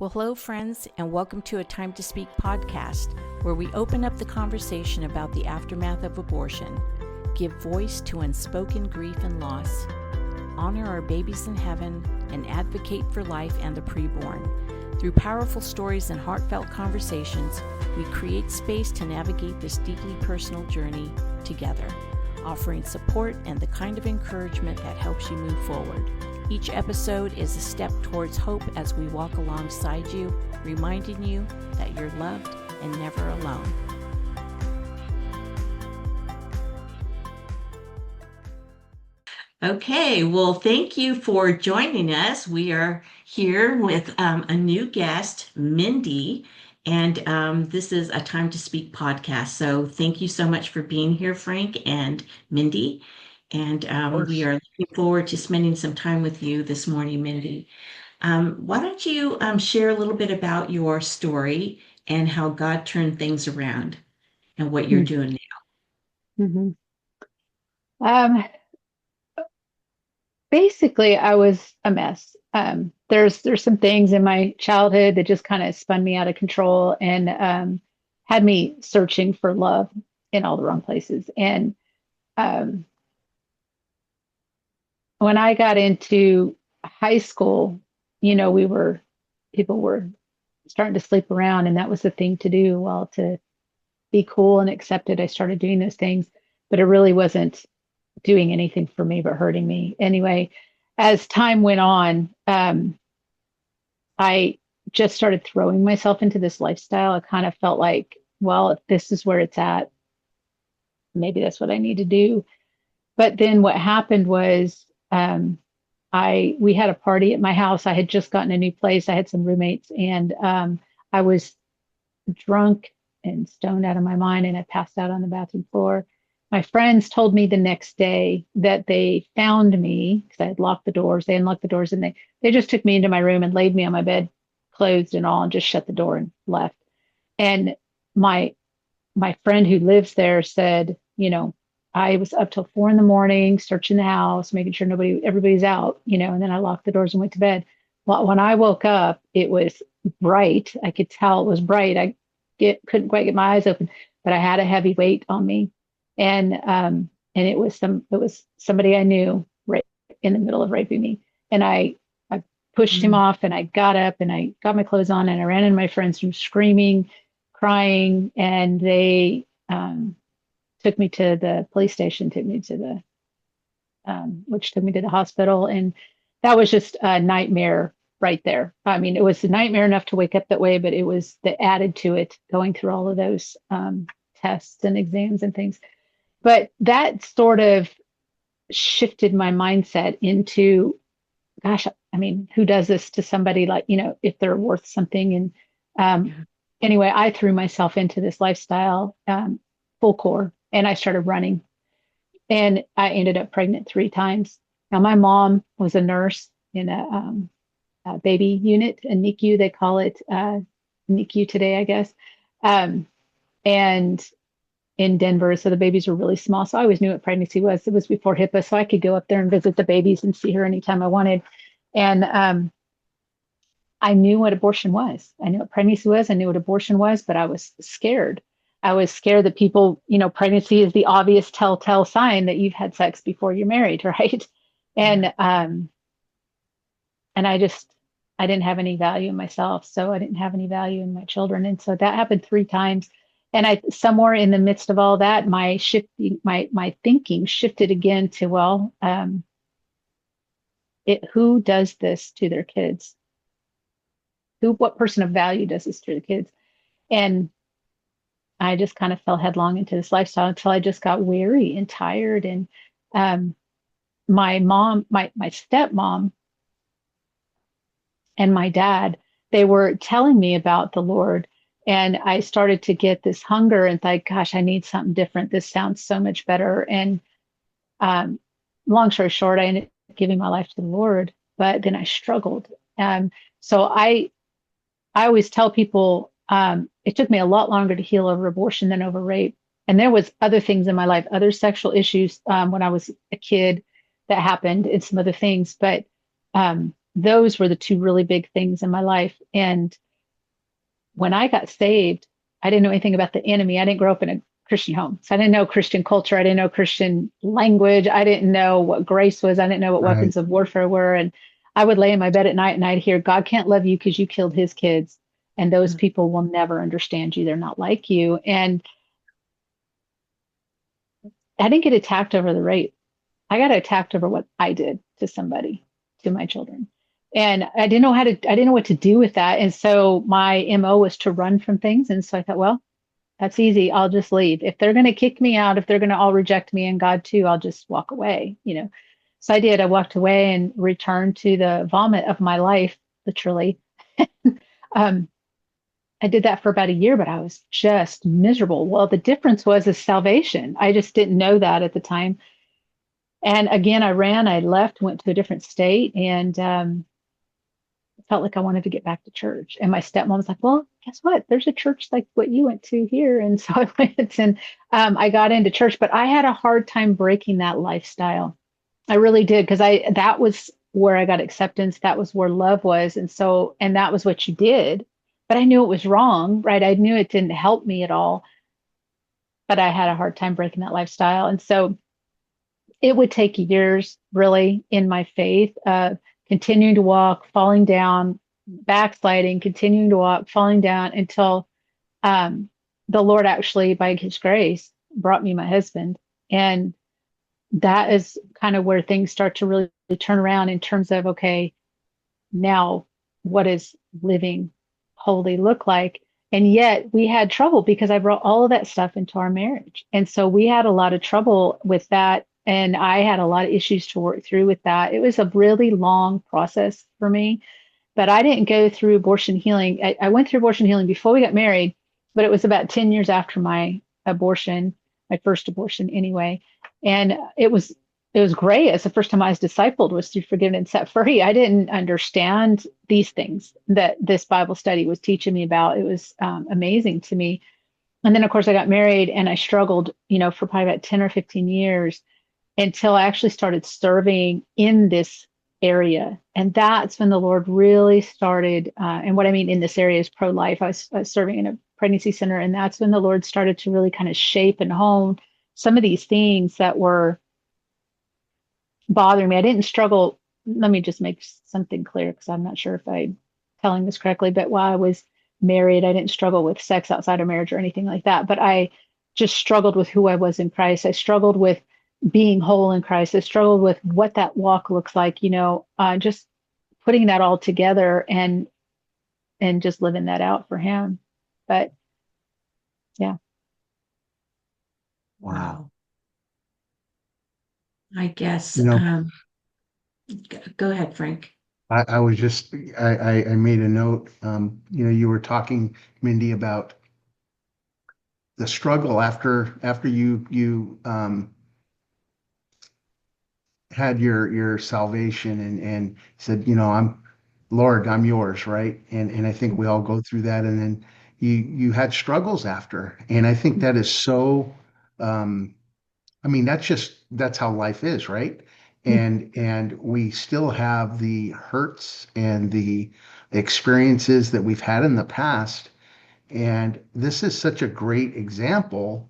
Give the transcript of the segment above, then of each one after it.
Well, hello, friends, and welcome to a Time to Speak podcast, where we open up the conversation about the aftermath of abortion, give voice to unspoken grief and loss, honor our babies in heaven, and advocate for life and the preborn. Through powerful stories and heartfelt conversations, we create space to navigate this deeply personal journey together, offering support and the kind of encouragement that helps you move forward. Each episode is a step towards hope as we walk alongside you, reminding you that you're loved and never alone. Okay, well, thank you for joining us. We are here with a new guest, Mindy, and this is a Time to Speak podcast. So thank you so much for being here, Frank and Mindy. And we are looking forward to spending some time with you this morning, Mindy. Why don't you share a little bit about your story and how God turned things around and what you're doing now? Mm-hmm. Basically, I was a mess. There's some things in my childhood that just kind of spun me out of control and had me searching for love in all the wrong places. And um, when I got into high school, people were starting to sleep around, and that was the thing to do. Well, to be cool and accepted, I started doing those things, but it really wasn't doing anything for me but hurting me. Anyway, as time went on, I just started throwing myself into this lifestyle. I kind of felt like, well, if this is where it's at, maybe that's what I need to do. But then what happened was we had a party at my house. I had just gotten a new place. I had some roommates, and I was drunk and stoned out of my mind, and I passed out on the bathroom floor. My friends told me the next day that they found me because I had locked the doors. They unlocked the doors, and they just took me into my room and laid me on my bed, clothed and all, and just shut the door and left. And my friend who lives there said, I was up till 4 a.m. searching the house, making sure everybody's out, and then I locked the doors and went to bed. Well, when I woke up, it was bright. I could tell it was bright. Couldn't quite get my eyes open, but I had a heavy weight on me. And it was somebody I knew right in the middle of raping me. And I pushed him off, and I got up and I got my clothes on, and I ran into my friends' room screaming, crying, and they took me to the police station, which took me to the hospital. And that was just a nightmare right there. I mean, it was a nightmare enough to wake up that way, but it was the added to it, going through all of those tests and exams and things. But that sort of shifted my mindset into, gosh, I mean, who does this to somebody, like, if they're worth something? And anyway, I threw myself into this lifestyle full core, and I started running, and I ended up pregnant 3 times. Now, my mom was a nurse in a baby unit, a NICU, they call it NICU today, I guess. And in Denver, so the babies were really small. So I always knew what pregnancy was. It was before HIPAA, so I could go up there and visit the babies and see her anytime I wanted. And I knew what abortion was. I knew what pregnancy was. I knew what abortion was, but I was scared. I was scared that people, pregnancy is the obvious telltale sign that you've had sex before you're married, right? And I didn't have any value in myself, so I didn't have any value in my children, and so that happened 3 times. And I, somewhere in the midst of all that, my thinking shifted again to, well, who does this to their kids? What person of value does this to the kids? And I just kind of fell headlong into this lifestyle until I just got weary and tired. And my mom, my stepmom, and my dad, they were telling me about the Lord. And I started to get this hunger and thought, gosh, I need something different. This sounds so much better. And long story short, I ended up giving my life to the Lord, but then I struggled. So I always tell people it took me a lot longer to heal over abortion than over rape. And there was other things in my life, other sexual issues when I was a kid that happened, and some other things. But those were the two really big things in my life. And when I got saved, I didn't know anything about the enemy. I didn't grow up in a Christian home. So I didn't know Christian culture. I didn't know Christian language. I didn't know what grace was. I didn't know what Right. weapons of warfare were. And I would lay in my bed at night and I'd hear, God can't love you because you killed his kids. And those Mm. people will never understand you. They're not like you. And I didn't get attacked over the rape. I got attacked over what I did to somebody, to my children. And I didn't know what to do with that. And so my MO was to run from things. And so I thought, well, that's easy. I'll just leave. If they're going to kick me out, if they're going to all reject me and God too, I'll just walk away, you know. So I did. I walked away and returned to the vomit of my life, literally. Um, I did that for about a year, but I was just miserable. Well, the difference was a salvation. I just didn't know that at the time. And again, I left, went to a different state, and felt like I wanted to get back to church. And my stepmom was like, well, guess what? There's a church like what you went to here. And so I went and I got into church, but I had a hard time breaking that lifestyle. I really did, because that was where I got acceptance. That was where love was. And that was what you did. But I knew it was wrong, right? I knew it didn't help me at all, but I had a hard time breaking that lifestyle. And so it would take years really in my faith of continuing to walk, falling down, backsliding, continuing to walk, falling down until um, the Lord actually, by his grace, brought me my husband. And that is kind of where things start to really turn around in terms of, okay, now what does living holy look like? And yet we had trouble because I brought all of that stuff into our marriage. And so we had a lot of trouble with that. And I had a lot of issues to work through with that. It was a really long process for me, but I didn't go through abortion healing. I went through abortion healing before we got married, but it was about 10 years after my abortion, my first abortion anyway. And it was great. It's the first time I was discipled was through Forgiven and Set Free. I didn't understand these things that this Bible study was teaching me about. It was amazing to me. And then, of course, I got married and I struggled, you know, for probably about 10 or 15 years until I actually started serving in this area. And that's when the Lord really started. And what I mean in this area is pro-life. I was serving in a pregnancy center. And that's when the Lord started to really kind of shape and hone some of these things that were bothering me. I didn't struggle. Let me just make something clear because I'm not sure if I'm telling this correctly. But while I was married, I didn't struggle with sex outside of marriage or anything like that. But I just struggled with who I was in Christ. I struggled with being whole in Christ. I struggled with what that walk looks like, you know, just putting that all together and just living that out for him. But yeah. Wow. Wow. I guess, You know, go ahead, Frank. I was just I made a note. You know, you were talking, Mindy, about the struggle after you had your salvation and said, you know, I'm Lord, I'm yours, right? And I think we all go through that, and then you had struggles after, and I think that is so. Um, I mean, that's how life is, right? And we still have the hurts and the experiences that we've had in the past. And this is such a great example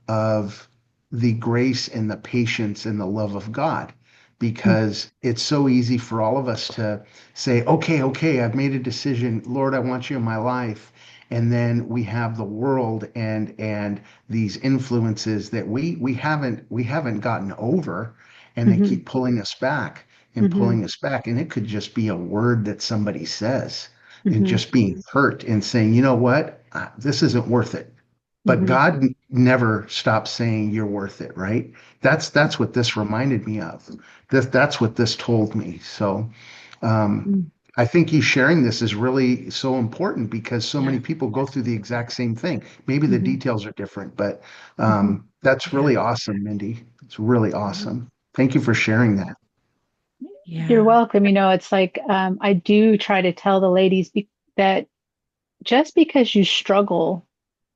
of the grace and the patience and the love of God, because it's so easy for all of us to say, okay, I've made a decision. Lord, I want you in my life. And then we have the world and these influences that we haven't gotten over, and they Mm-hmm. keep pulling us back and Mm-hmm. pulling us back. And it could just be a word that somebody says, and Mm-hmm. just being hurt and saying, you know what, this isn't worth it. But Mm-hmm. God never stops saying you're worth it, right? That's what this reminded me of. That's what this told me. So um, Mm-hmm. I think you sharing this is really so important because so Yeah. many people go through the exact same thing. Maybe the Mm-hmm. details are different, but Mm-hmm. that's Yeah. really awesome, Mindy. It's really awesome. Thank you for sharing that. You're Yeah. welcome. You know, it's like I do try to tell the ladies that just because you struggle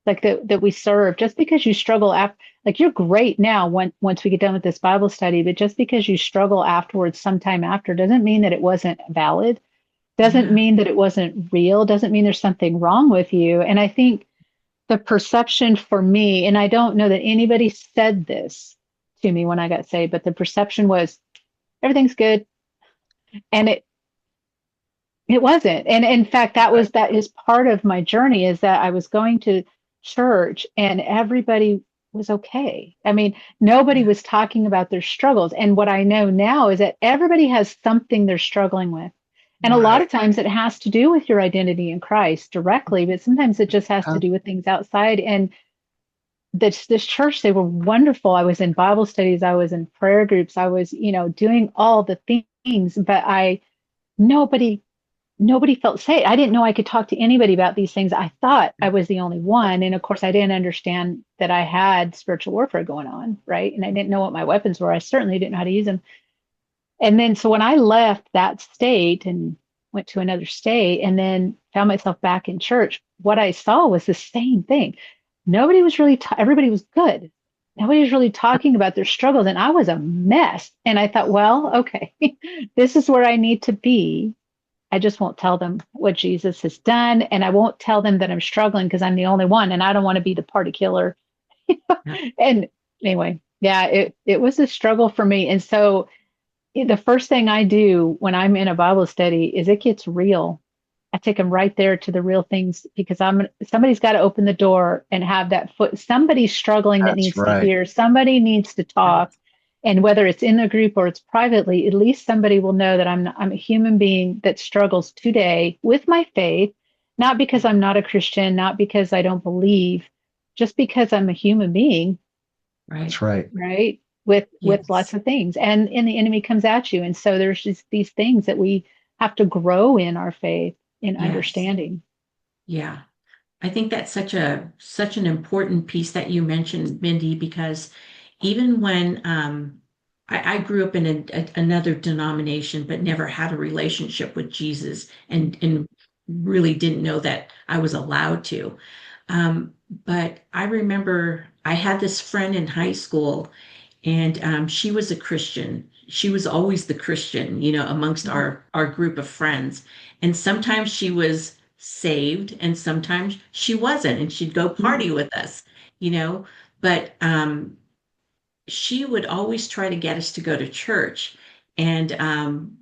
like that we serve. Just because you struggle after, like you're great now once we get done with this Bible study, but just because you struggle afterwards, sometime after, doesn't mean that it wasn't valid, doesn't Yeah. mean that it wasn't real, doesn't mean there's something wrong with you. And I think the perception for me, and I don't know that anybody said this to me when I got saved, but the perception was everything's good. And it wasn't. And in fact, that is part of my journey, is that I was going to church and everybody was okay. I mean, nobody Yeah. was talking about their struggles. And what I know now is that everybody has something they're struggling with. And a Yeah. lot of times it has to do with your identity in Christ directly, but sometimes it just has to do with things outside. And this church, they were wonderful. I was in Bible studies, I was in prayer groups, I was, doing all the things, but nobody nobody felt safe. I didn't know I could talk to anybody about these things. I thought I was the only one. And of course, I didn't understand that I had spiritual warfare going on, right? And I didn't know what my weapons were. I certainly didn't know how to use them. And then, so when I left that state and went to another state and then found myself back in church, what I saw was the same thing. Nobody was really, everybody was good. Nobody was really talking about their struggles. And I was a mess. And I thought, well, okay, this is where I need to be. I just won't tell them what Jesus has done. And I won't tell them that I'm struggling because I'm the only one and I don't want to be the party killer. Yeah. And anyway, yeah, it was a struggle for me. And so the first thing I do when I'm in a Bible study is it gets real. I take them right there to the real things, because somebody's got to open the door and have that foot. Somebody's struggling that That's needs to right. hear. Somebody needs to Right. talk. And whether it's in the group or it's privately, at least somebody will know that I'm a human being that struggles today with my faith, not because I'm not a Christian, not because I don't believe, just because I'm a human being, Right. That's right. right? With lots Yes. of things. And the enemy comes at you. And so there's just these things that we have to grow in our faith, in Yes. understanding. Yeah. I think that's such an important piece that you mentioned, Mindy, because even when I grew up in another denomination, but never had a relationship with Jesus, and really didn't know that I was allowed to. But I remember I had this friend in high school, and she was a Christian. She was always the Christian, amongst Mhm. our group of friends. And sometimes she was saved, and sometimes she wasn't, and she'd go party Mhm. with us, you know. But she would always try to get us to go to church. And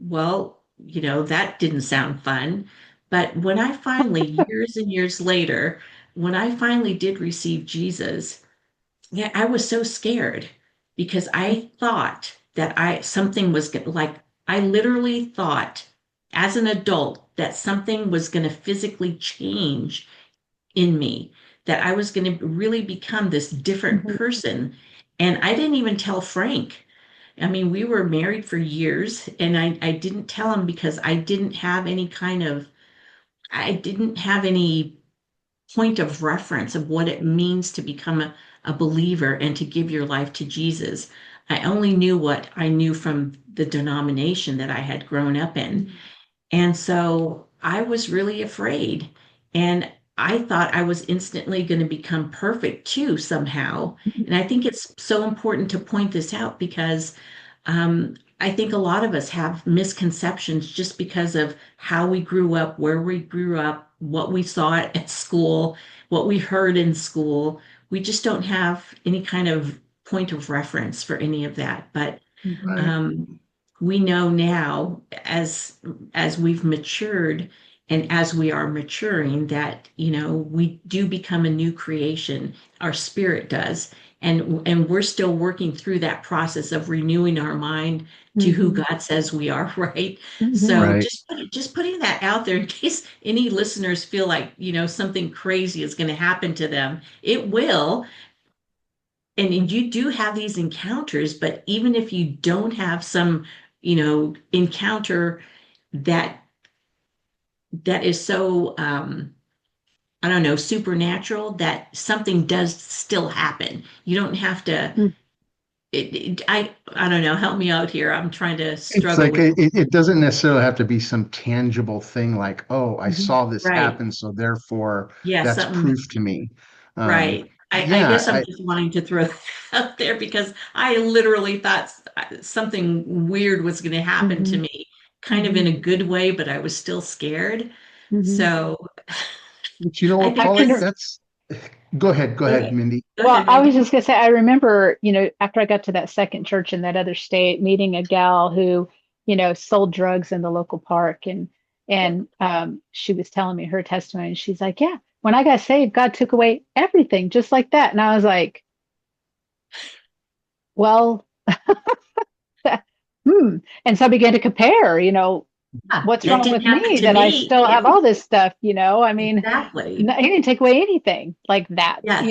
well, that didn't sound fun. But when I finally, years and years later, when I finally did receive Jesus, yeah, I was so scared because I thought that something was like, I literally thought as an adult that something was going to physically change in me, that I was going to really become this different Mhm. person. And I didn't even tell Frank. I mean, we were married for years, and I didn't tell him because I didn't have any point of reference of what it means to become a believer and to give your life to Jesus. I only knew what I knew from the denomination that I had grown up in. Mhm. And so I was really afraid. And I thought I was instantly going to become perfect too, somehow. And I think it's so important to point this out because I think a lot of us have misconceptions just because of how we grew up, where we grew up, what we saw at school, what we heard in school. We just don't have any kind of point of reference for any of that. But Mhm. Right. um, we know now, as we've matured and as we are maturing, that we do become a new creation. Our spirit does, and we're still working through that process of renewing our mind to who Mhm. God says we are, right? So Mhm. Right. just putting that out there in case any listeners feel like something crazy is going to happen to them. It will, and you do have these encounters, but even if you don't have some, encounter that is so I don't know, supernatural, that something does still happen. You don't have to Mhm. I don't know, help me out here. I'm trying to It's struggle like with it doesn't necessarily have to be some tangible thing like, oh, I Mhm. saw this right. happen, so therefore Yeah, that's something proof to me. Right. I Yeah, guess I'm just wanting to throw that out there because I literally thought something weird was going to happen to Hmm. me, kind of Hmm. in a good way, but I was still scared. Hmm. So but you know I what, I think Paula, can. this, that's go go ahead, ahead. Mindy. Go Well, ahead, I was Mindy. just gonna say, I remember, after I got to that second church in that other state, meeting a gal who, sold drugs in the local park, and she was telling me her testimony, and she's like, "Yeah, when I got saved, God took away everything, just like that." And I was like, "Well, hmm." And so I began to compare, Ah, what's that wrong didn't with happen me to that I me. still have Yeah, all this stuff, I mean, exactly. he didn't take away anything like that, Yes.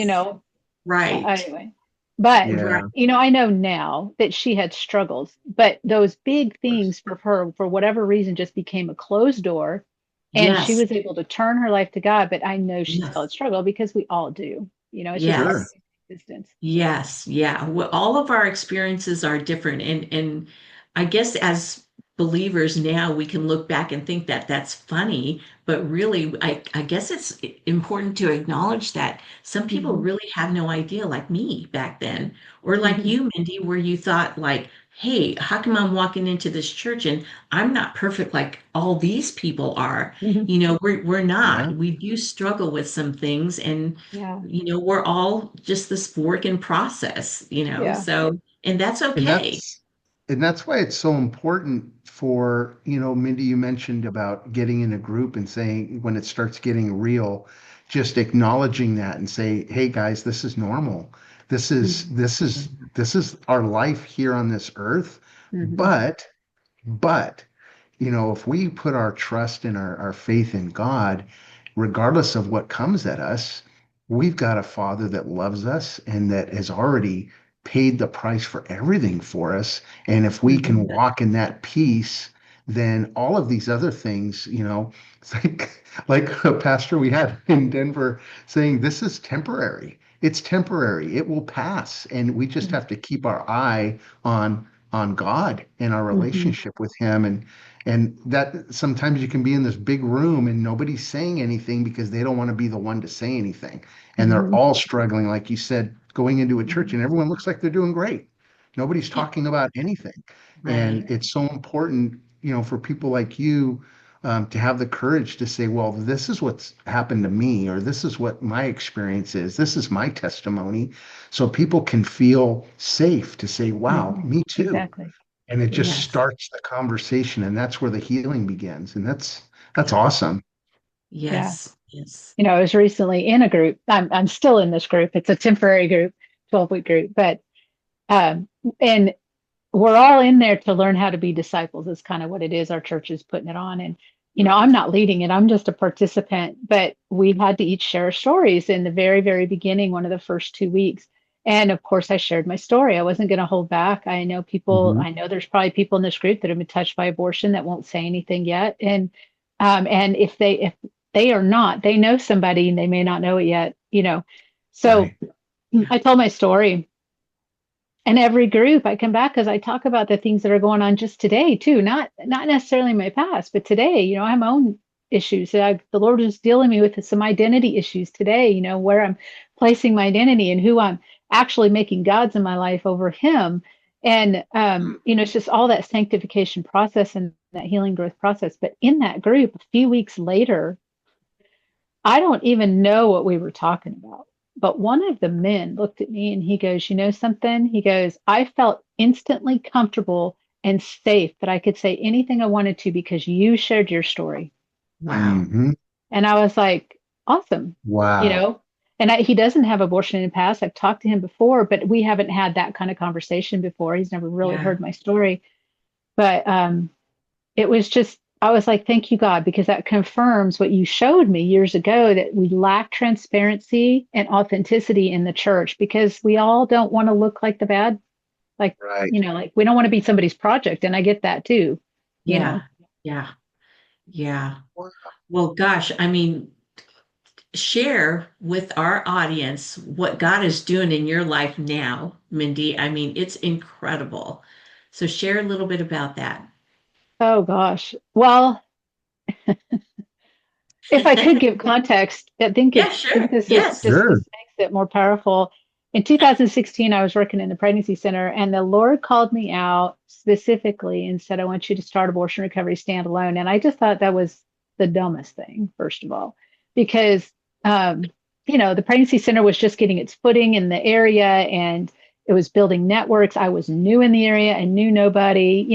Right. Anyway, but Right. Yeah. I know now that she had struggles, but those big things for her, for whatever reason, just became a closed door, and she Yes. was able to turn her life to God. But I know she still had Yes. struggle because we all do. It's just part of Sure. Yes. existence. Yes, yeah. Well, all of our experiences are different, and I guess as believers now we can look back and think that that's funny, but really I guess it's important to acknowledge that some people Hmm. really have no idea, like me back then, or like Hmm. you, Mindy, where you thought like, hey, how come I'm walking into this church and I'm not perfect like all these people are? Hmm. We're not. Yeah. We do struggle with some things, and Yeah, we're all just this work in process, yeah. so, and that's And okay. that's why it's so important for, Mindy, you mentioned about getting in a group and saying when it starts getting real, just acknowledging that and say, hey guys, this is normal. This is Hmm. this is this is our life here on this earth. Hmm. But if we put our trust and our faith in God, regardless of what comes at us, we've got a Father that loves us and that has already paid the price for everything for us. And if we can Hmm. walk in that peace, then all of these other things, it's like a pastor we had in Denver saying, this is temporary. It's temporary. It will pass. And we just have to keep our eye on God and our Hmm. relationship with Him. And that sometimes you can be in this big room and nobody's saying anything because they don't want to be the one to say anything. And they're Hmm. all struggling, like you said, going into a church, Hmm. and everyone looks like they're doing great. Nobody's Yeah, talking about anything. And right. it's so important, for people like you, to have the courage to say, well, this is what's happened to me, or this is what my experience is. This is my testimony. So people can feel safe to say, wow, Hmm. me too. Exactly. And it just Yes. starts the conversation, and that's where the healing begins. And that's Yeah. awesome. Yeah. Yes. Yes. I was recently in a group. I'm still in this group. It's a temporary group, 12-week group, but um, and we're all in there to learn how to be disciples. Is kind of what it is. Our church is putting it on, and I'm not leading it. I'm just a participant. But we had to each share stories in the very, very beginning, one of the first 2 weeks. And of course, I shared my story. I wasn't going to hold back. I know people. Hmm. I know there's probably people in this group that have been touched by abortion that won't say anything yet, and if they are not, they know somebody and they may not know it yet. So Right. Yeah. I told my story, and every group I come back because I talk about the things that are going on just today too, not necessarily my past, but today. I have my own issues. The Lord is dealing me with some identity issues today. Where I'm placing my identity and who I'm actually making gods in my life over Him. And it's just all that sanctification process and that healing growth process. But in that group, a few weeks later, I don't even know what we were talking about. But one of the men looked at me and he goes, "You know something?" He goes, "I felt instantly comfortable and safe that I could say anything I wanted to because you shared your story." Wow. Hmm. And I was like, awesome, you Wow. know? He doesn't have abortion in the past. I've talked to him before, but we haven't had that kind of conversation before. He's never really Yeah. heard my story. But it was just, I was like, thank you, God, because that confirms what you showed me years ago, that we lack transparency and authenticity in the church because we all don't want to look like the bad, like, Right. like we don't want to be somebody's project. And I get that too, you Yeah. know. Yeah. Yeah. Well, gosh, I mean, share with our audience what God is doing in your life now, Mindy. I mean, it's incredible. So share a little bit about that. Oh gosh. Well, if I could give context, I think Yeah, think sure. this is Yes. just Sure. this it more powerful. In 2016, I was working in the pregnancy center, and the Lord called me out specifically and said, I want you to start abortion recovery standalone. And I just thought that was the dumbest thing, first of all, because, um, the pregnancy center was just getting its footing in the area and it was building networks. I was new in the area and knew nobody,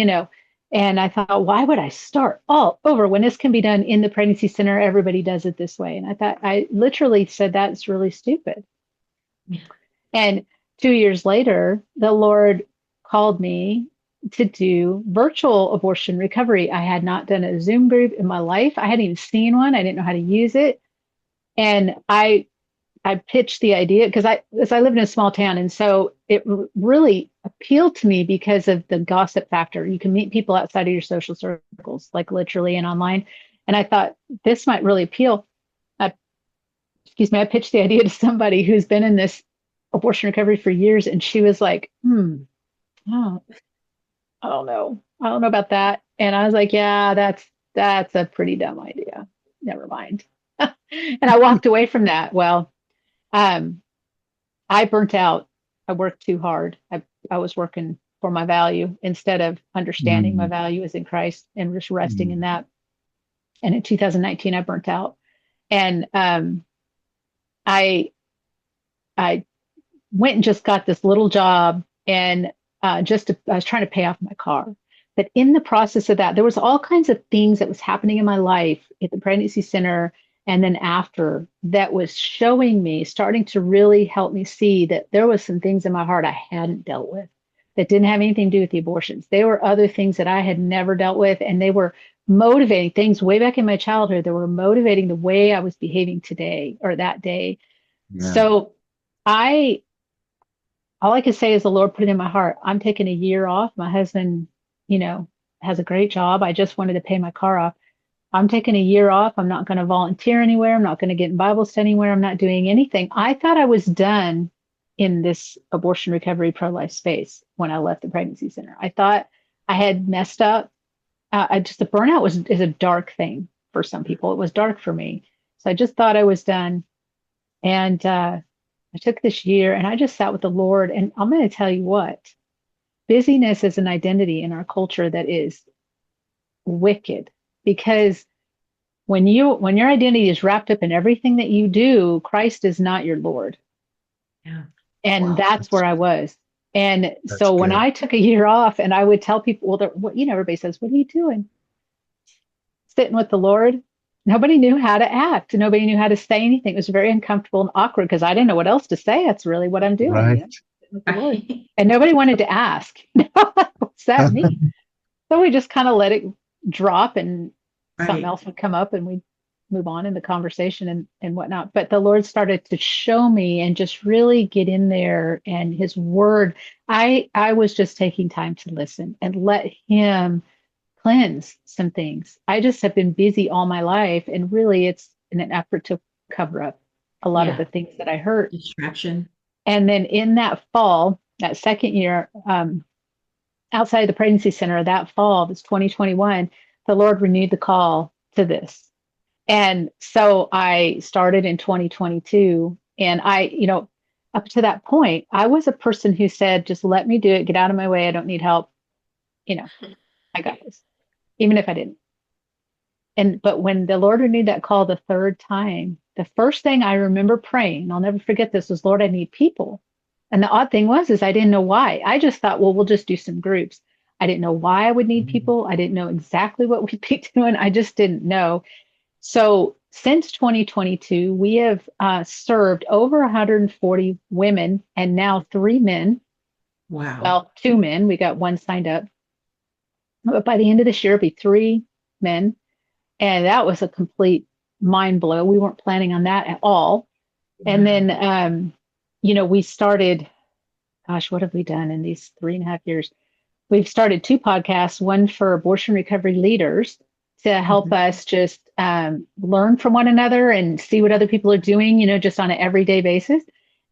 and I thought, why would I start all over when this can be done in the pregnancy center? Everybody does it this way. And I literally said, that's really stupid. And 2 years later, the Lord called me to do virtual abortion recovery. I had not done a Zoom group in my life. I hadn't even seen one. I didn't know how to use it. And I pitched the idea because I live in a small town. And so it really appealed to me because of the gossip factor. You can meet people outside of your social circles, like literally and online. And I thought this might really appeal. I pitched the idea to somebody who's been in this abortion recovery for years. And she was like, oh, I don't know. I don't know about that. And I was like, yeah, that's a pretty dumb idea. Never mind. And I walked away from that. Well, I burnt out. I worked too hard. I was working for my value instead of understanding my value is in Christ and just resting in that. And in 2019, I burnt out. And I went and just got this little job and I was trying to pay off my car. But in the process of that, there was all kinds of things that was happening in my life at the pregnancy center and then after that was showing me, starting to really help me see that there was some things in my heart I hadn't dealt with that didn't have anything to do with the abortions. They were other things that I had never dealt with, and they were motivating things way back in my childhood that were motivating the way I was behaving today or that day. Yeah. So all I could say is the Lord put it in my heart. I'm taking a year off. My husband, has a great job. I just wanted to pay my car off. I'm taking a year off. I'm not going to volunteer anywhere. I'm not going to get in Bible study anywhere. I'm not doing anything. I thought I was done in this abortion recovery pro-life space when I left the pregnancy center. I thought I had messed up. The burnout is a dark thing for some people. It was dark for me. So I just thought I was done. And I took this year and I just sat with the Lord. And I'm going to tell you what, busyness is an identity in our culture that is wicked. Because when your identity is wrapped up in everything that you do, Christ is not your Lord. Yeah. And that's where I was. And so when I took a year off and I would tell people, everybody says, what are you doing? Sitting with the Lord. Nobody knew how to act. Nobody knew how to say anything. It was very uncomfortable and awkward because I didn't know what else to say. That's really what I'm doing. Right. And nobody wanted to ask. What's that mean? So we just kind of let it drop and something else would come up and we'd move on in the conversation and whatnot. But the Lord started to show me and just really get in there, and his word, I was just taking time to listen and let him cleanse some things. I just have been busy all my life, and really it's in an effort to cover up a lot of the things that I hurt. Distraction. And then in that fall, that second year, outside of the pregnancy center, that fall, this 2021, the Lord renewed the call to this. And so I started in 2022. And up to that point, I was a person who said, just let me do it. Get out of my way. I don't need help. I got this, even if I didn't. But when the Lord renewed that call the third time, the first thing I remember praying, I'll never forget this, was, Lord, I need people. And the odd thing was I didn't know why. I just thought, well, we'll just do some groups. I didn't know why I would need people. I didn't know exactly what we'd be doing. I just didn't know. So since 2022, we have served over 140 women and now 3 men. Wow. Well, 2 men. We got 1 signed up. But by the end of this year, it'll be 3 men. And that was a complete mind blow. We weren't planning on that at all. Yeah. And then, we started, what have we done in these 3.5 years? We've started 2 podcasts, one for abortion recovery leaders to help us just learn from one another and see what other people are doing, just on an everyday basis.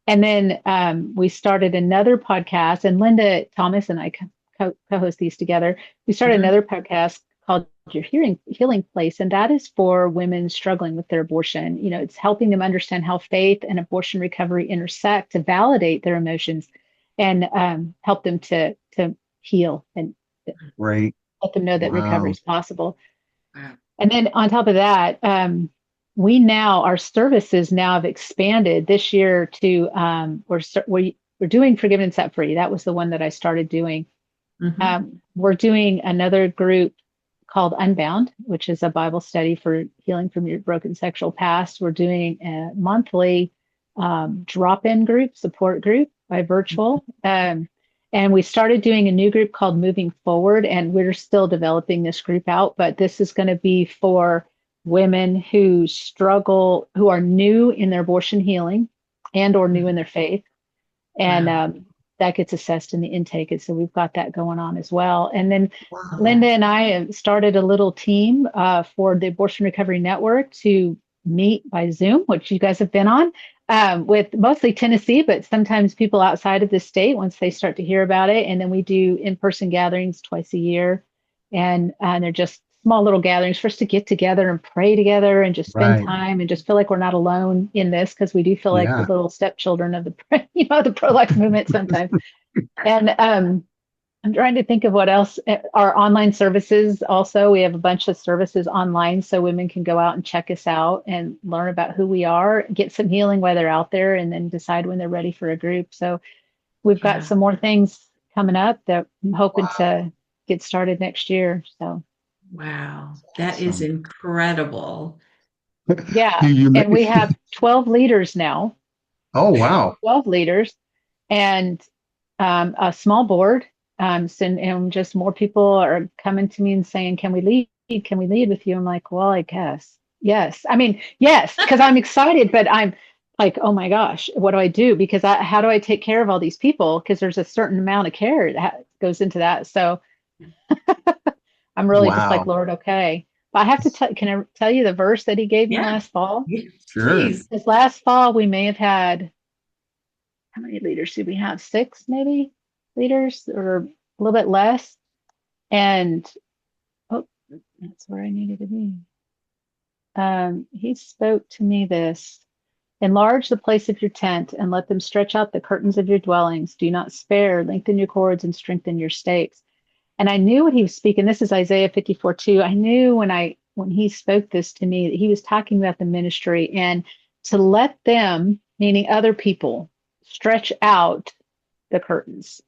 And then we started another podcast, and Linda Thomas and I co-host these together. We started another podcast called Your Healing Place, and that is for women struggling with their abortion. It's helping them understand how faith and abortion recovery intersect to validate their emotions and help them to heal and Right. let them know that recovery Wow. is possible. Wow. And then on top of that, our services now have expanded this year to we're doing Forgiven and Set Free. That was the one that I started doing. Mm-hmm. We're doing another group called Unbound, which is a Bible study for healing from your broken sexual past. We're doing a monthly drop-in group, support group by virtual. And we started doing a new group called Moving Forward, and we're still developing this group out, but this is going to be for women who struggle, who are new in their abortion healing and or new in their faith. And Wow. that gets assessed in the intake. And so we've got that going on as well. And then Wow. Linda and I have started a little team for the Abortion Recovery Network to meet by Zoom, which you guys have been on, with mostly Tennessee, but sometimes people outside of the state once they start to hear about it. And then we do in-person gatherings twice a year. And they're just small little gatherings for us to get together and pray together and just spend Right. time and just feel like we're not alone in this, because we do feel like the Yeah. little stepchildren of the the pro-life movement sometimes. And I'm trying to think of what else. Our online services also, we have a bunch of services online so women can go out and check us out and learn about who we are, get some healing while they're out there, and then decide when they're ready for a group. So we've got Yeah. some more things coming up that I'm hoping Wow. to get started next year. So Wow. That is Awesome. incredible. yeah, You and we have 12 leaders now, oh, wow. 12 leaders, and a small board. And just more people are coming to me and saying, "Can we lead? Can we lead with you?" I'm like, "Well, I guess yes. I mean, yes, because I'm excited, but I'm like, oh my gosh, what do I do? Because how do I take care of all these people? Because there's a certain amount of care that goes into that. So I'm really just like, Wow. Lord, okay. But I have to tell. Can I tell you the verse that He gave me Yeah. last fall? Yes, Sure. please. Because last fall we may have had, how many leaders did we have? 6 maybe leaders, or a little bit less. And oh, that's where I needed to be. He spoke to me this: enlarge the place of your tent and let them stretch out the curtains of your dwellings. Do not spare, lengthen your cords and strengthen your stakes. And I knew what he was speaking. This is Isaiah 54:2. I knew when he spoke this to me that he was talking about the ministry and to let them, meaning other people, stretch out the curtains.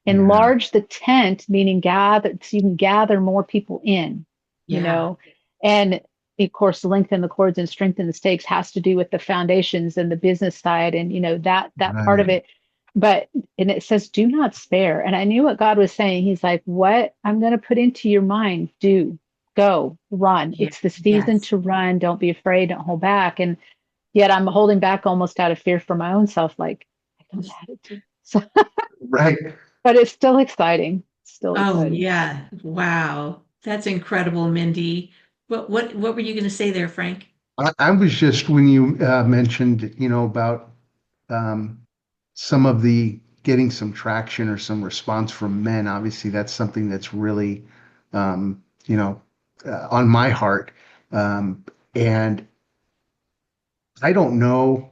Yeah. Enlarge the tent, meaning gather, so you can gather more people in, Yeah. and of course, lengthen the cords and strengthen the stakes has to do with the foundations and the business side, and that part of Right. it. But and it says, do not spare. And I knew what God was saying. He's like, what I'm going to put into your mind, do, go, run. Yeah. It's the season Yes. to run. Don't be afraid. Don't hold back. And yet I'm holding back almost out of fear for my own self. Like, I don't know how to do. So, Right. but it's still exciting. Still Oh, exciting. yeah. Wow. That's incredible, Mindy. What were you going to say there, Frank? I was just when you mentioned, about um, some of the getting some traction or some response from men. Obviously, that's something that's really, um, on my heart. And I don't know.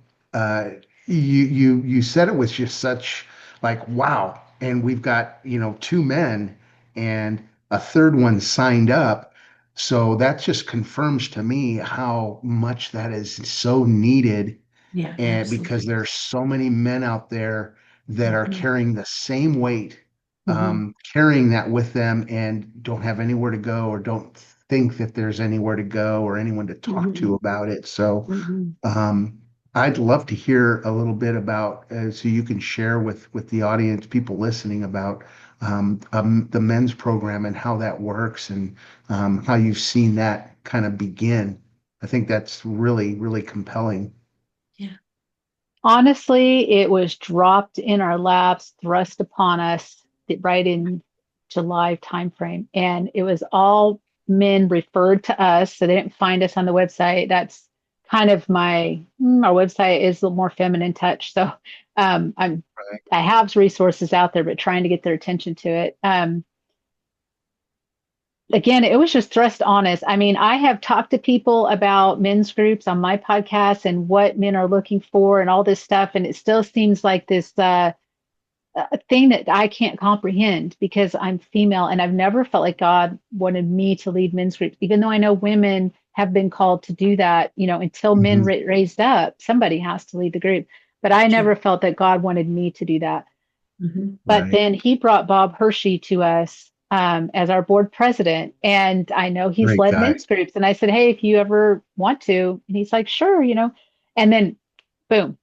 You said it was just such like wow, and we've got 2 men and a third one signed up. So that just confirms to me how much that is so needed, Yeah, and because absolutely. there's so many men out there that are Mhm. carrying the same weight, Mhm. carrying that with them and don't have anywhere to go or don't think that there's anywhere to go or anyone to talk to Mhm. about it. So Mhm. um, I'd love to hear a little bit about, so you can share with the audience, people listening, about the men's program and how that works and how you've seen that kind of begin. I think that's really, really compelling. Yeah. Honestly, it was dropped in our laps, thrust upon us right in July timeframe, and it was all men referred to us, so they didn't find us on the website. That's kind of our website is a little more feminine touch, so I'm Right. I have resources out there, but trying to get their attention to it. again, it was just thrust on us. I mean, I have talked to people about men's groups on my podcast and what men are looking for and all this stuff. And it still seems like this thing that I can't comprehend because I'm female and I've never felt like God wanted me to lead men's groups, even though I know women have been called to do that, until men Mhm. raised up, somebody has to lead the group. But I Sure. never felt that God wanted me to do that. Mhm. But Right. then he brought Bob Hershey to us as our board president. And I know he's Great led guy. men's groups. And I said, hey, if you ever want to, and he's like, sure. And then boom,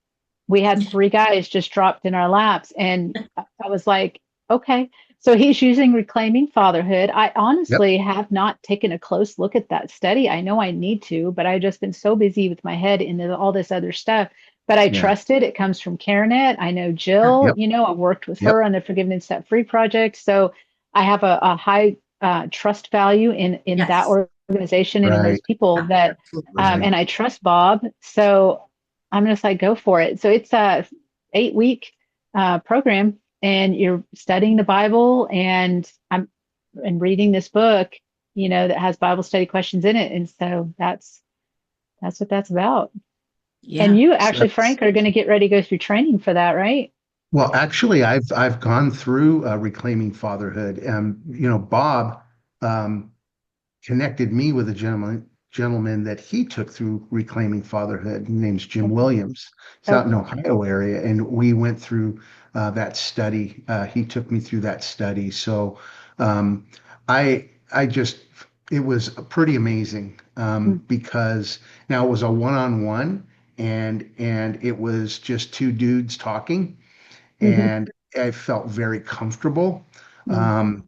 we had three guys just dropped in our laps. And I was like, okay. So he's using Reclaiming Fatherhood. I Yep. honestly have not taken a close look at that study. I know I need to, but I've just been so busy with my head into all this other stuff. But I Yeah. trust it. It comes from CareNet. I know Jill, Yep. I worked with Yep. her on the Forgiveness Set Free project. So I have a high trust value in that Yes. organization and in those Right. people that, Absolutely. Right. and I trust Bob. So I'm just like, go for it. So it's a 8 week program, and you're studying the Bible, and I'm and reading this book, that has Bible study questions in it, and so that's what that's about. And Yeah. you So actually, that's Frank, are going to get ready to go through training for that, right? well, actually, I've gone through Reclaiming Fatherhood. Bob um, connected me with a gentleman that he took through Reclaiming Fatherhood. His name's Jim Okay. Williams. He's out in Okay. Ohio area, and we went through that study. He took me through that study. So um, I just it was pretty amazing because now it was a one-on-one, and it was just two dudes talking, Mm-hmm. and I felt very comfortable. Mm-hmm. Um,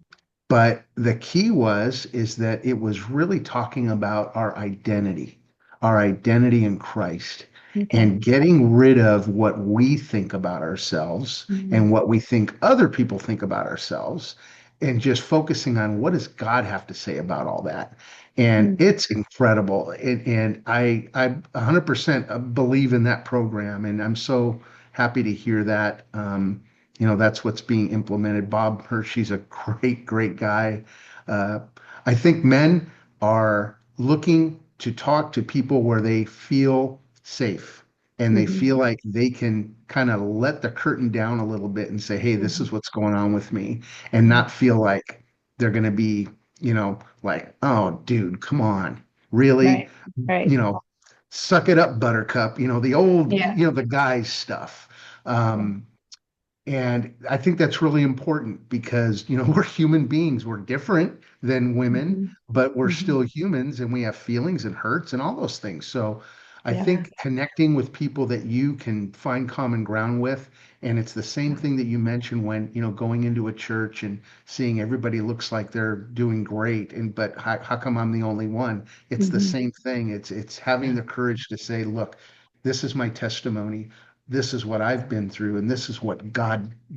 but the key is that it was really talking about our identity in Christ, Okay. and getting rid of what we think about ourselves Mm-hmm. and what we think other people think about ourselves, and just focusing on what does God have to say about all that. And it's incredible. And I 100% believe in that program, and I'm so happy to hear that. That's what's being implemented. Bob Hershey's a great, great guy. Uh, I think men are looking to talk to people where they feel safe and they Mm-hmm. feel like they can kind of let the curtain down a little bit and say, hey, this Mm-hmm. is what's going on with me, and Yeah. not feel like they're going to be, like, oh, dude, come on, really? Right. Right. You know, suck it up, buttercup, the old, Yeah. the guys stuff. Yeah. Um, and I think that's really important because, we're human beings. We're different than women, Mm-hmm. but we're Mm-hmm. still humans and we have feelings and hurts and all those things. So I Yeah. Yeah. think connecting with people that you can find common ground with, and it's the same thing that you mentioned when, going into a church and seeing everybody looks like they're doing great. But how come I'm the only one? It's the Mm-hmm. same thing. It's having Yeah. the courage to say, look, this is my testimony, this is what I've been through, and this is what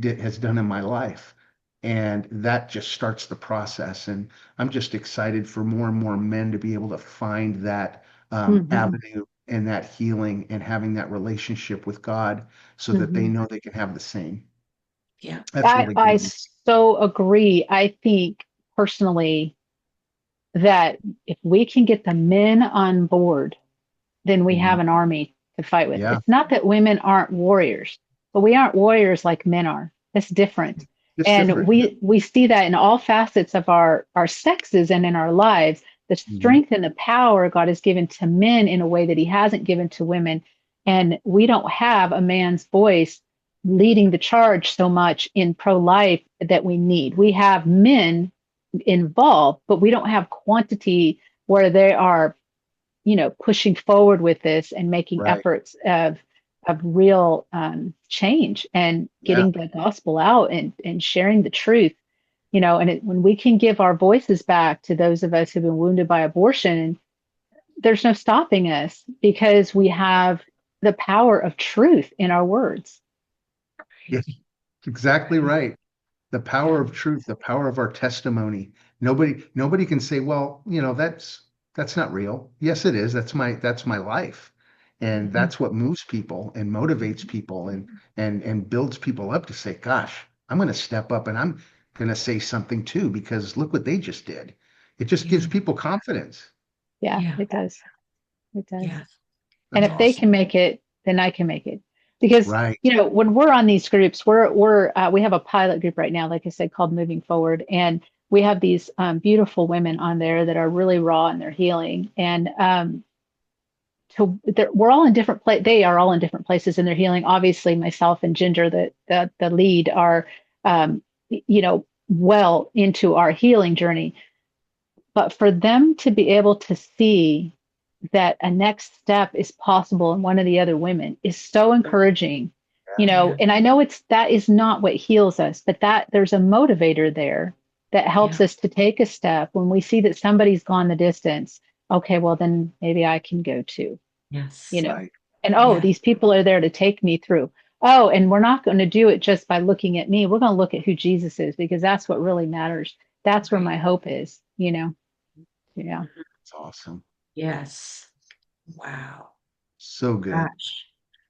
has done in my life. And that just starts the process. And I'm just excited for more and more men to be able to find that Mm-hmm. avenue and that healing and having that relationship with God so that they Mm-hmm. know they can have the same. Yeah. That's I really I good. so agree. I think personally that if we can get the men on board, then we have Mhm. an army to fight with. Yeah, It's not that women aren't warriors, but we aren't warriors like men are. It's different. it's And different. we see that in all facets of our sexes and in our lives, the Mhm. strength and the power God has given to men in a way that he hasn't given to women. And we don't have a man's voice leading the charge so much in pro-life that we need. We have men involved, but we don't have quantity where they are, pushing forward with this and making Right. efforts of real change and Yeah. getting the gospel out and sharing the truth. When we can give our voices back to those of us who've been wounded by abortion, there's no stopping us because we have the power of truth in our words. Yeah. Exactly right. The power of truth, the power of our testimony. Nobody can say, well, that's not real. Yes, it is. That's my life. And Mhm. that's what moves people and motivates people and builds people up to say, gosh, I'm going to step up and I'm going to say something too, because look what they just did. it just gives people confidence. Yeah, Yeah. it does. It does. Yeah. And That's if they awesome. can make it, then I can make it. Because, Right. when we're on these groups, we have a pilot group right now, like I said, called Moving Forward. And we have these beautiful women on there that are really raw in their healing. And we're all in different they are all in different places in their healing. Obviously, myself and Ginger, the lead, are, well into our healing journey. But for them to be able to see that a next step is possible in one of the other women is so encouraging, Yeah. and I know that is not what heals us, but that there's a motivator there that helps Yeah. us to take a step when we see that somebody's gone the distance. Okay, well, then maybe I can go too, Yes. Right. and Yeah. these people are there to take me through. Oh, and we're not going to do it just by looking at me. We're going to look at who Jesus is, because that's what really matters. That's where Right. my hope is. Yeah. That's awesome. Yes. Wow. So good. Gosh.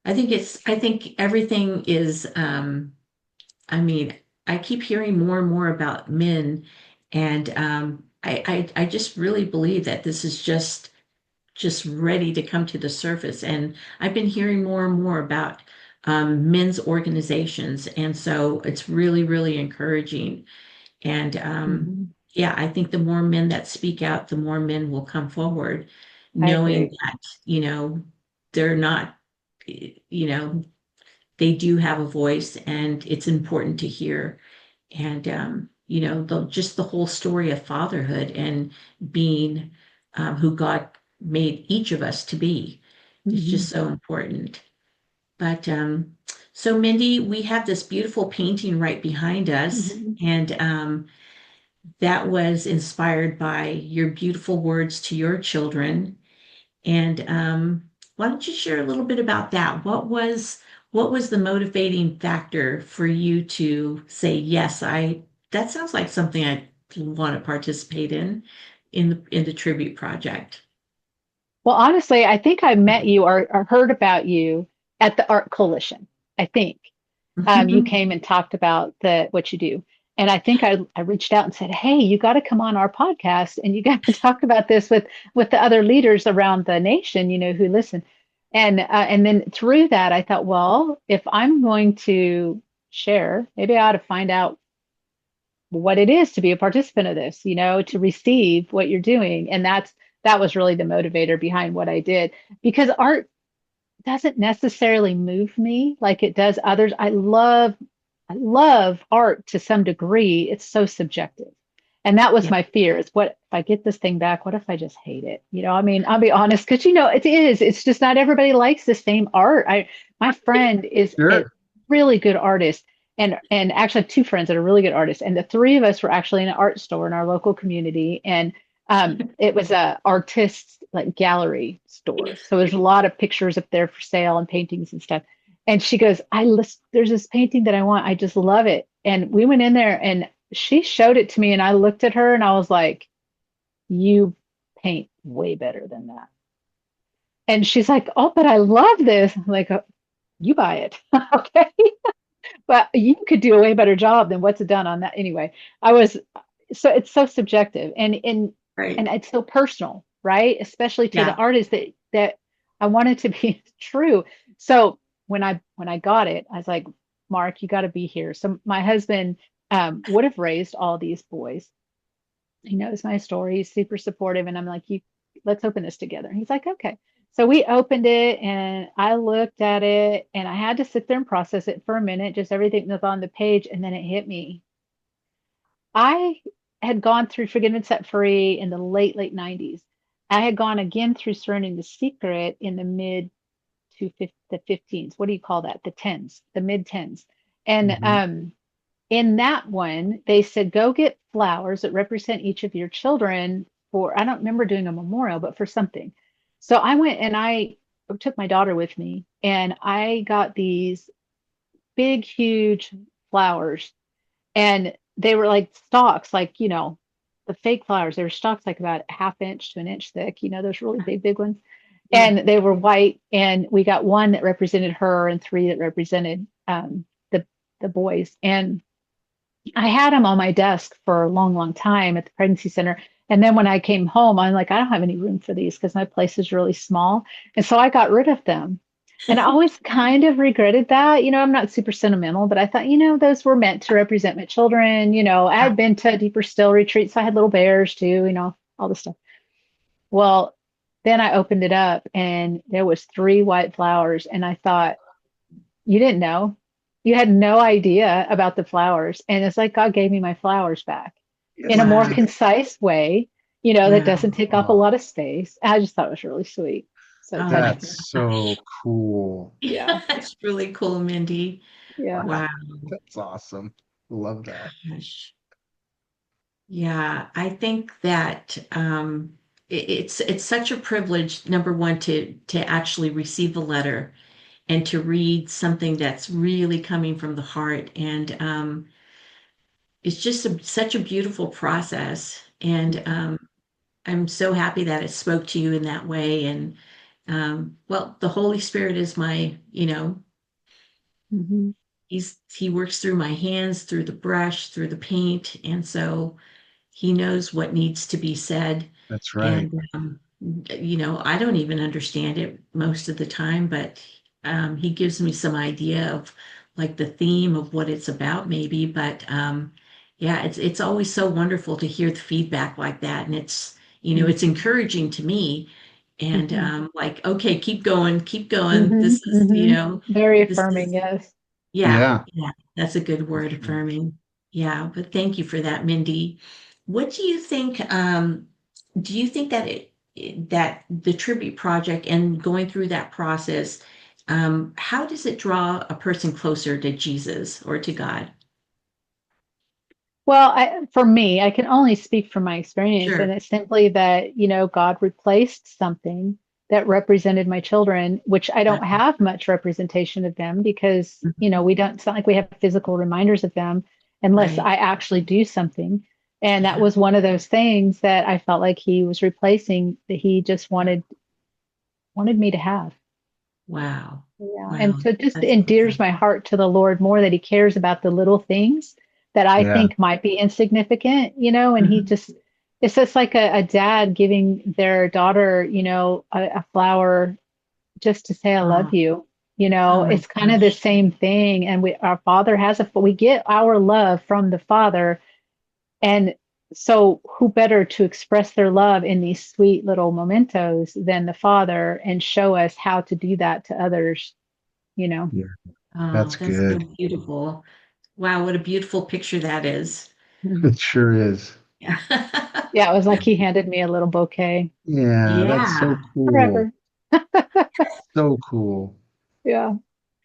I think everything is, I mean, I keep hearing more and more about men, and I just really believe that this is just ready to come to the surface. And I've been hearing more and more about men's organizations, and so it's really, really encouraging. And Mhm. yeah, I think the more men that speak out, the more men will come forward, I knowing agree. that, they're not, you know, they do have a voice and it's important to hear. And, just the whole story of fatherhood and being who God made each of us to be is Mhm. just so important. But so, Mindy, we have this beautiful painting right behind us. Mhm. And that was inspired by your beautiful words to your children. And why don't you share a little bit about that? What was the motivating factor for you to say, yes, that sounds like something I want to participate in the tribute project? Well, honestly, I think I met you or heard about you at the Art Coalition. I think you came and talked about what you do. And I think I reached out and said, "Hey, you got to come on our podcast and you got to talk about this with the other leaders around the nation, who listen." And then through that, I thought, well, if I'm going to share, maybe I ought to find out what it is to be a participant of this, to receive what you're doing. And that was really the motivator behind what I did, because art doesn't necessarily move me like it does others. I love art to some degree. It's so subjective. And that was Yeah, my fear, is, what if I get this thing back? What if I just hate it? I mean, I'll be honest, because it's just not everybody likes the same art. My friend is a Sure. really good artist, and actually I have two friends that are really good artists. And the three of us were actually in an art store in our local community. And it was a artist's like gallery store. So there's a lot of pictures up there for sale and paintings and stuff. And she goes, there's this painting that I want. I just love it. And we went in there and she showed it to me, and I looked at her and I was like, you paint way better than that. And she's like, oh, but I love this. I'm like, "Oh, you buy it." Okay. But you could do a way better job than what's done on that. Anyway, so it's so subjective, and right. it's so personal, right? Especially to the Yeah. artist that I want it to be true. So when I got it, I was like, Mark, you got to be here. So my husband would have raised all these boys. He knows my story. He's super supportive, and I'm like, let's open this together. And he's like, okay. So we opened it, and I looked at it, and I had to sit there and process it for a minute, just everything that's on the page, and then it hit me. I had gone through Forgiven and Set Free in the late 90s. I had gone again through Surrendering the Secret in the mid to the 15s. What do you call that? The tens, the mid tens. And Mhm. in that one, they said, go get flowers that represent each of your children I don't remember doing a memorial, but for something. So I went and I took my daughter with me, and I got these big, huge flowers, and they were like stalks, like, the fake flowers. They were stalks like about a half inch to an inch thick, those really big, big ones. Yeah. And they were white. And we got one that represented her and three that represented the boys. And I had them on my desk for a long, long time at the pregnancy center. And then when I came home, I'm like, I don't have any room for these because my place is really small. And so I got rid of them. And I always kind of regretted that. I'm not super sentimental, but I thought, those were meant to represent my children. I had been to a deeper still retreat, so I had little bears too, all this stuff. Well, then I opened it up and there was 3 white flowers. And I thought, you didn't know. You had no idea about the flowers. And it's like God gave me my flowers back in a more Wow. concise way, that Wow. doesn't take up a lot of space. I just thought it was really sweet. So Oh touching. my That's so cool. Yeah. That's really cool, Mindy. Yeah. Wow. That's awesome. Love that. Gosh. Yeah, I think that it's such a privilege, number one, to actually receive a letter and to read something that's really coming from the heart. And it's just such a beautiful process. And I'm so happy that it spoke to you in that way. And well, the Holy Spirit is my, Mm-hmm. he works through my hands, through the brush, through the paint. And so he knows what needs to be said. That's right. And, I don't even understand it most of the time, but he gives me some idea of like the theme of what it's about, maybe. But yeah, it's always so wonderful to hear the feedback like that. And it's encouraging to me. And Mm-hmm. like, okay, keep going, keep going. Mm-hmm. This is, Very this affirming. is Yes. yeah, Yeah. yeah, that's a good For word, sure. affirming. Yeah, but thank you for that, Mindy. What do you think that that the tribute project and going through that process, how does it draw a person closer to Jesus or to God? Well, for me, I can only speak from my experience, and Sure. it's simply that, God replaced something that represented my children, which I Uh, don't have much representation of them because, mhm. we don't, it's not like we have physical reminders of them unless Right. I actually do something. And that Yeah. was one of those things that I felt like he was replacing that he just wanted me to have. Wow. Yeah. Wow. And so it just That's endears awesome. my heart to the Lord more that he cares about the little things that I Yeah. think might be insignificant, and he Mhm. just, it's just like a dad giving their daughter, a flower just to say, I love Oh, you. oh my It's kind of the gosh. same thing. And our father we get our love from the father. And so, who better to express their love in these sweet little mementos than the Father and show us how to do that to others, you know? Yeah. Oh, That's that's so good. beautiful. Wow, what a beautiful picture that is. Mhm. It sure is. Yeah. Yeah, it was like he handed me a little bouquet Yeah, that's so Yeah. cool. forever. So cool. Yeah.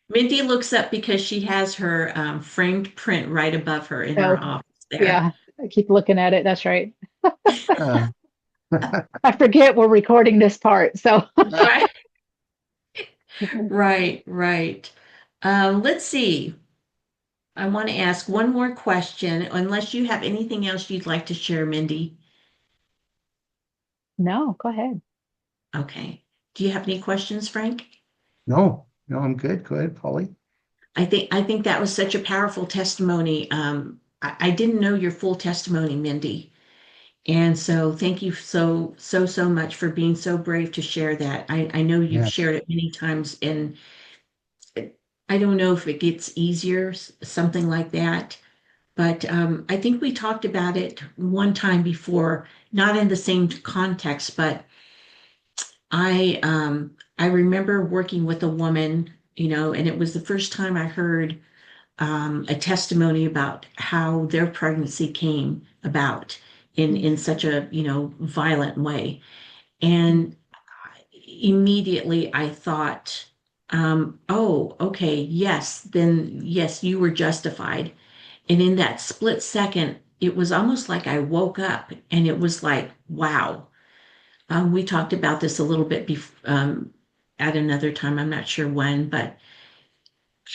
Mindy looks up because she has her framed print right above her in her So, office there. yeah, I keep looking at it. That's right. Uh, I forget we're recording this part. So, Right, right, right. Let's see. I want to ask one more question, unless you have anything else you'd like to share, Mindy. no, go ahead. Okay. Do you have any questions, Frank? no, no, I'm good. Go ahead, Polly. I think that was such a powerful testimony. I didn't know your full testimony, Mindy. And so thank you so much for being so brave to share that. I know you've Yes. shared it many times, and I don't know if it gets easier, something like that. But I think we talked about it one time before, not in the same context, but I remember working with a woman, and it was the first time I heard a testimony about how their pregnancy came about in such a violent way. And immediately I thought, oh, okay, yes, then yes, you were justified. And in that split second, it was almost like I woke up and it was like, wow. We talked about this a little bit at another time. I'm not sure when, but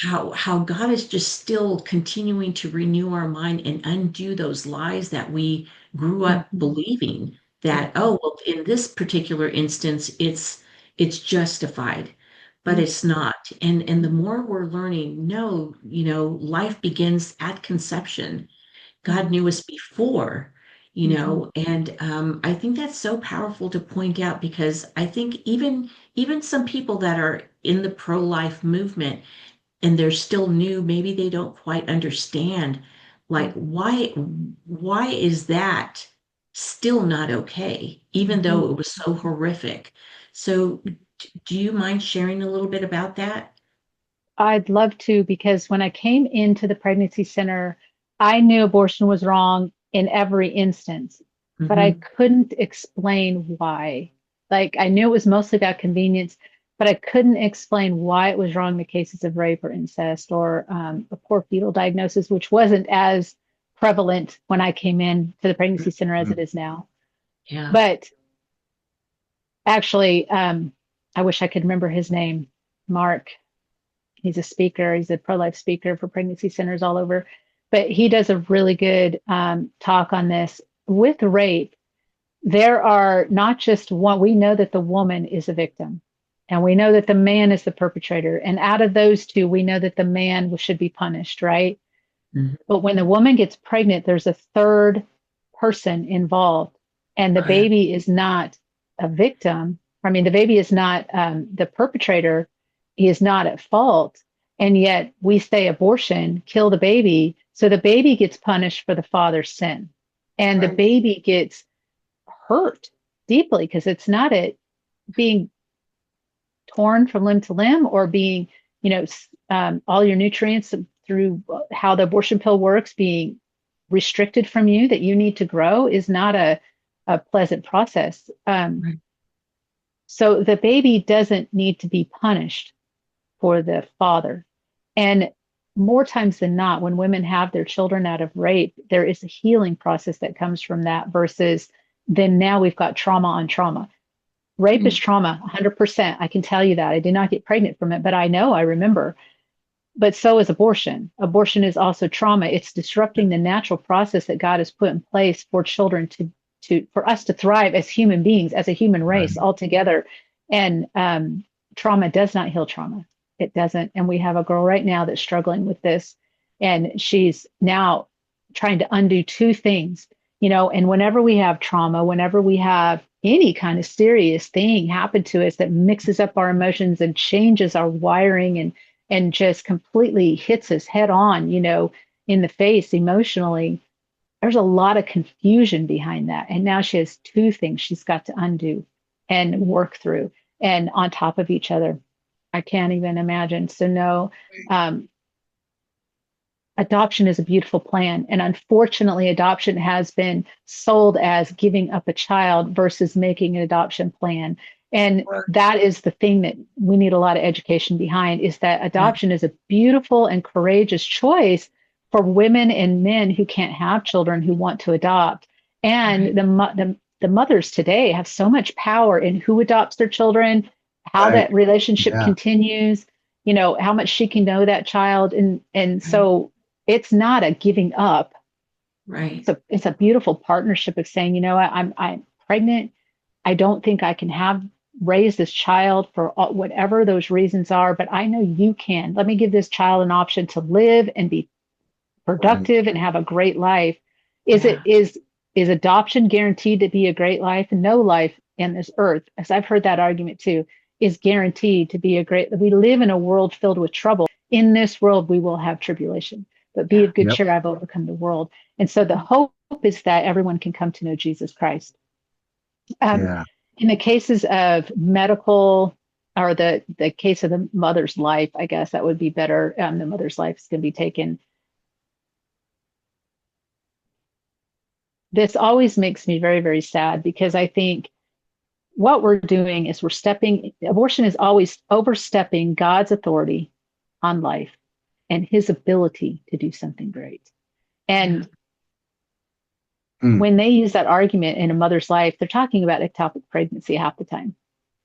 how God is just still continuing to renew our mind and undo those lies that we grew up Mhm. believing that, Mhm. oh, well, in this particular instance, it's justified, but Mhm. it's not. And the more we're learning, no, life begins at conception. God Mhm. knew us before, you know, and I think that's so powerful to point out because I think even some people that are in the pro-life movement and they're still new, maybe they don't quite understand like why is that still not okay, even though it was so horrific. So do you mind sharing a little bit about that? I'd love to, because when I came into the pregnancy center, I knew abortion was wrong in every instance, but I Hmm. couldn't explain why. Like, I knew it was mostly about convenience, but I couldn't explain why it was wrong in the cases of rape or incest or a poor fetal diagnosis, which wasn't as prevalent when I came in to the pregnancy center as it is now. Yeah. But actually, I wish I could remember his name, Mark. He's a speaker. He's a pro-life speaker for pregnancy centers all over. But he does a really good talk on this. With rape, there are not just one, we know that the woman is a victim and we know that the man is the perpetrator. And out of those two, we know that the man should be punished, right? Mhm. But when the woman gets pregnant, there's a third person involved, and the Oh, yeah. baby is not a victim. I mean, the baby is not the perpetrator. He is not at fault. And yet we say abortion, kill the baby. So the baby gets punished for the father's sin. And the Right. baby gets hurt deeply because it's not it being torn from limb to limb or being, you know, all your nutrients through how the abortion pill works being restricted from you that you need to grow is not a pleasant process. Right. So the baby doesn't need to be punished for the father. And more times than not, when women have their children out of rape, there is a healing process that comes from that versus then now we've got trauma on trauma. Rape is Mm. trauma, 100%. I can tell you that. I did not get pregnant from it, but I know, I remember. But so is abortion. Abortion is also trauma. It's disrupting the natural process that God has put in place for children for us to thrive as human beings, as a human race Right. all together. And trauma does not heal trauma. It doesn't. And we have a girl right now that's struggling with this. And she's now trying to undo two things, you know, and whenever we have trauma, whenever we have any kind of serious thing happen to us that mixes up our emotions and changes our wiring and just completely hits us head on, you know, in the face emotionally, there's a lot of confusion behind that. And now she has two things she's got to undo and work through and on top of each other. I can't even imagine. So, no, um, adoption is a beautiful plan. And unfortunately, adoption has been sold as giving up a child versus making an adoption plan. And that is the thing that we need a lot of education behind is that Yeah. adoption is a beautiful and courageous choice for women and men who can't have children who want to adopt. Right. And the mothers today have so much power in who adopts their children, how Right. that relationship Yeah. continues, you know, how much she can know that child. And Right. so it's not a giving up. Right. It's a beautiful partnership of saying, you know what, I'm pregnant. I don't think I can raise this child for whatever those reasons are, but I know you can. Let me give this child an option to live and be Right. productive and have a great life. Is it Yeah. is adoption guaranteed to be a great life? No life in this earth, as I've heard that argument too, is guaranteed to be a great. We live in a world filled with trouble. In this world, we will have tribulation, but be Yeah. of good Yep. cheer. I've overcome the world. And so the hope is that everyone can come to know Jesus Christ. Um, Yeah. in the cases of medical or the case of the mother's life, I guess that would be better. The mother's life is going to be taken. This always makes me very, very sad because I think what we're doing is abortion is always overstepping God's authority on life and his ability to do something great. Yeah. And Mm. when they use that argument in a mother's life, they're talking about ectopic pregnancy half the time.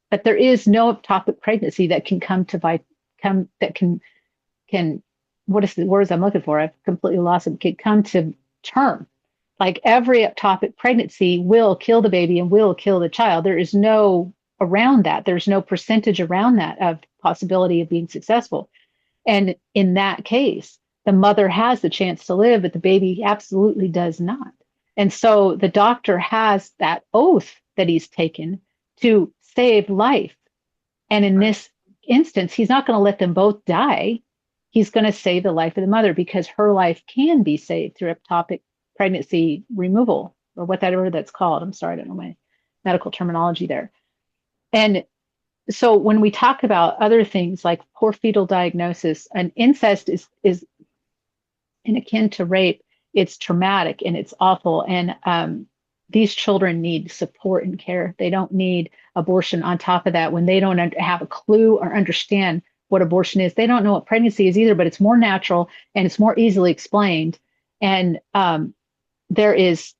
But there is no ectopic pregnancy that can can what is the words I'm looking for? I've completely lost them. Can come to term. Like every ectopic pregnancy will kill the baby and will kill the child. There is no around that. There's no percentage around that of possibility of being successful. And in that case, the mother has the chance to live, but the baby absolutely does not. And so the doctor has that oath that he's taken to save life. And in this instance, he's not going to let them both die. He's going to save the life of the mother because her life can be saved through ectopic pregnancy removal or whatever that's called. I'm sorry, I don't know my medical terminology there. And so when we talk about other things like poor fetal diagnosis, and incest is and akin to rape, it's traumatic and it's awful. And these children need support and care. They don't need abortion on top of that when they don't have a clue or understand what abortion is. They don't know what pregnancy is either, but it's more natural and it's more easily explained. And there is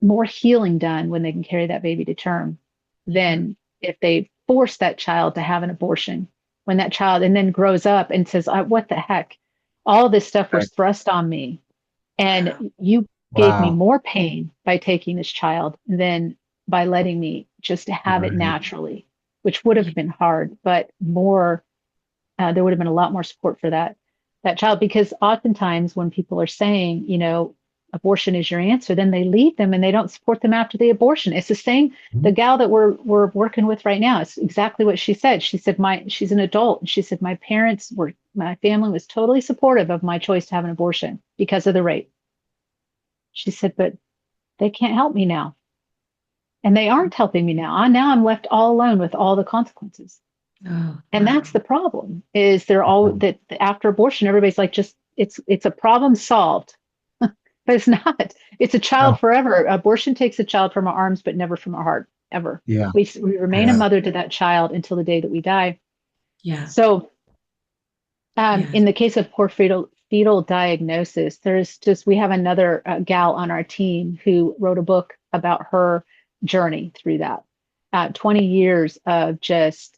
more healing done when they can carry that baby to term than if they force that child to have an abortion. When that child and then grows up and says, what the heck? All this stuff was thrust on me. And you gave me more pain by taking this child than by letting me just have it naturally, which would have been hard, but more, there would have been a lot more support for that child. Because oftentimes when people are saying, abortion is your answer, then they leave them and they don't support them after the abortion. It's the same. The gal that we're working with right now, it's exactly what she said. She said, she's an adult. And she said, my family was totally supportive of my choice to have an abortion because of the rape. She said, but they can't help me now. And they aren't helping me now. Now I'm left all alone with all the consequences. And that's the problem, is they're all that after abortion, everybody's like, it's a problem solved. But it's not. It's a child forever. Abortion takes a child from our arms, but never from our heart, ever. Yeah. We remain a mother to that child until the day that we die. Yeah. So in the case of poor fetal diagnosis, we have another gal on our team who wrote a book about her journey through that. 20 years of just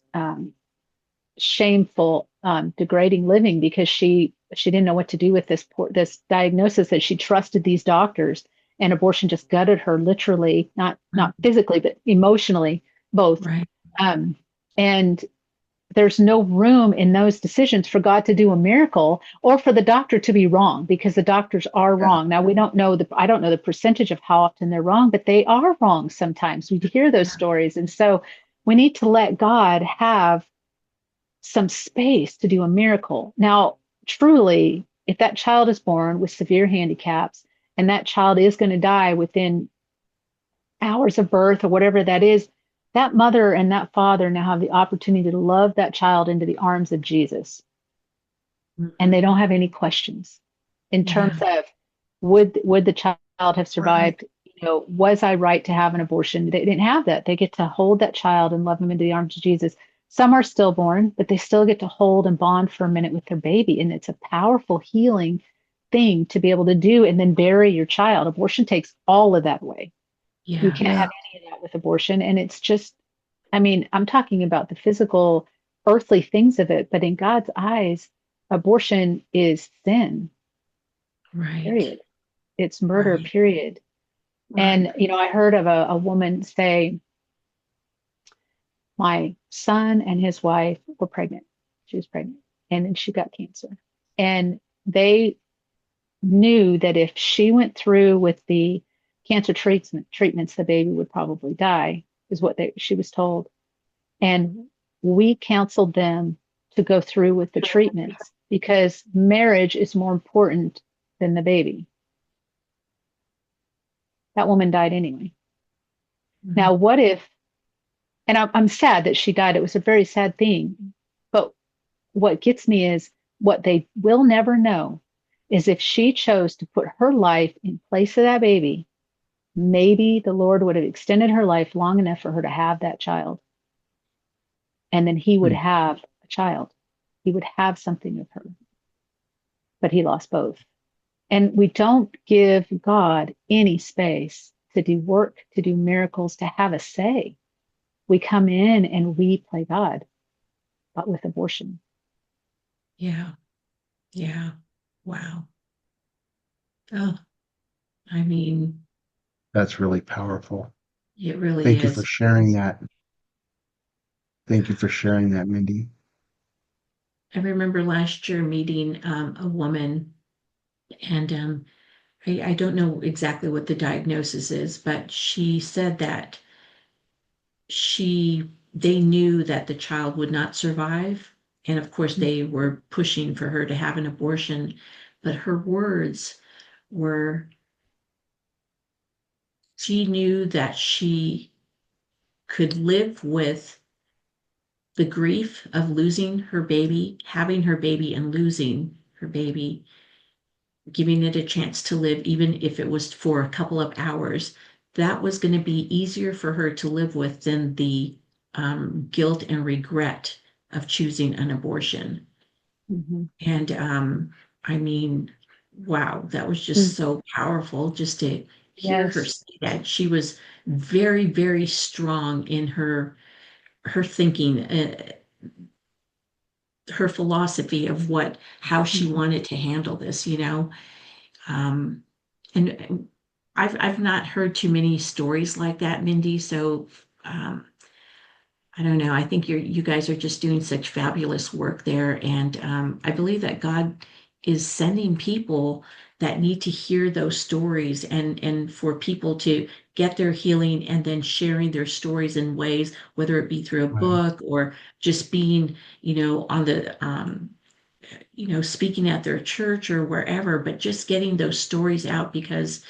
shameful, degrading living because she didn't know what to do with this diagnosis, that she trusted these doctors, and abortion just gutted her, literally, not physically, but emotionally, both. Right. And there's no room in those decisions for God to do a miracle or for the doctor to be wrong, because the doctors are wrong. Now, I don't know the percentage of how often they're wrong, but they are wrong sometimes. We hear those stories. And so we need to let God have some space to do a miracle. Now, truly, if that child is born with severe handicaps and that child is going to die within hours of birth or whatever that is, that mother and that father now have the opportunity to love that child into the arms of Jesus. And they don't have any questions in terms of would the child have survived? Was I right to have an abortion? They didn't have that. They get to hold that child and love him into the arms of Jesus. Some are stillborn, but they still get to hold and bond for a minute with their baby. And it's a powerful healing thing to be able to do, and then bury your child. Abortion takes all of that away. You can't have any of that with abortion. And it's just, I'm talking about the physical, earthly things of it, but in God's eyes, abortion is sin. Right. Period. It's murder, period. Right. And, I heard of a woman say, my son and his wife were pregnant. She was pregnant, and then she got cancer. And they knew that if she went through with the cancer treatments, the baby would probably die, is what she was told. And we counseled them to go through with the treatments because marriage is more important than the baby. That woman died anyway. Mm-hmm. Now, what if, and I'm sad that she died. It was a very sad thing. But what gets me is what they will never know is if she chose to put her life in place of that baby, maybe the Lord would have extended her life long enough for her to have that child. And then he would have a child. He would have something of her. But he lost both. And we don't give God any space to do work, to do miracles, to have a say. We come in and we play God, but with abortion. Yeah. Yeah. Wow. Oh, that's really powerful. It really is. Thank you for sharing that. Thank you for sharing that, Mindy. I remember last year meeting a woman, and I don't know exactly what the diagnosis is, but she said that they knew that the child would not survive. And of course, they were pushing for her to have an abortion. But her words were, she knew that she could live with the grief of losing her baby, having her baby and losing her baby, giving it a chance to live, even if it was for a couple of hours. That was going to be easier for her to live with than the guilt and regret of choosing an abortion. Mhm. And I mean, wow, that was just so powerful just to hear her Yes. say that. She was very, very strong in her thinking, her philosophy of how she Mhm. wanted to handle this, you know. Um, and I've not heard too many stories like that, Mindy. So um, I don't know. I think you guys are just doing such fabulous work there, and I believe that God is sending people that need to hear those stories, and for people to get their healing, and then sharing their stories in ways, whether it be through a Right. book or just being, on the speaking at their church or wherever, but just getting those stories out, because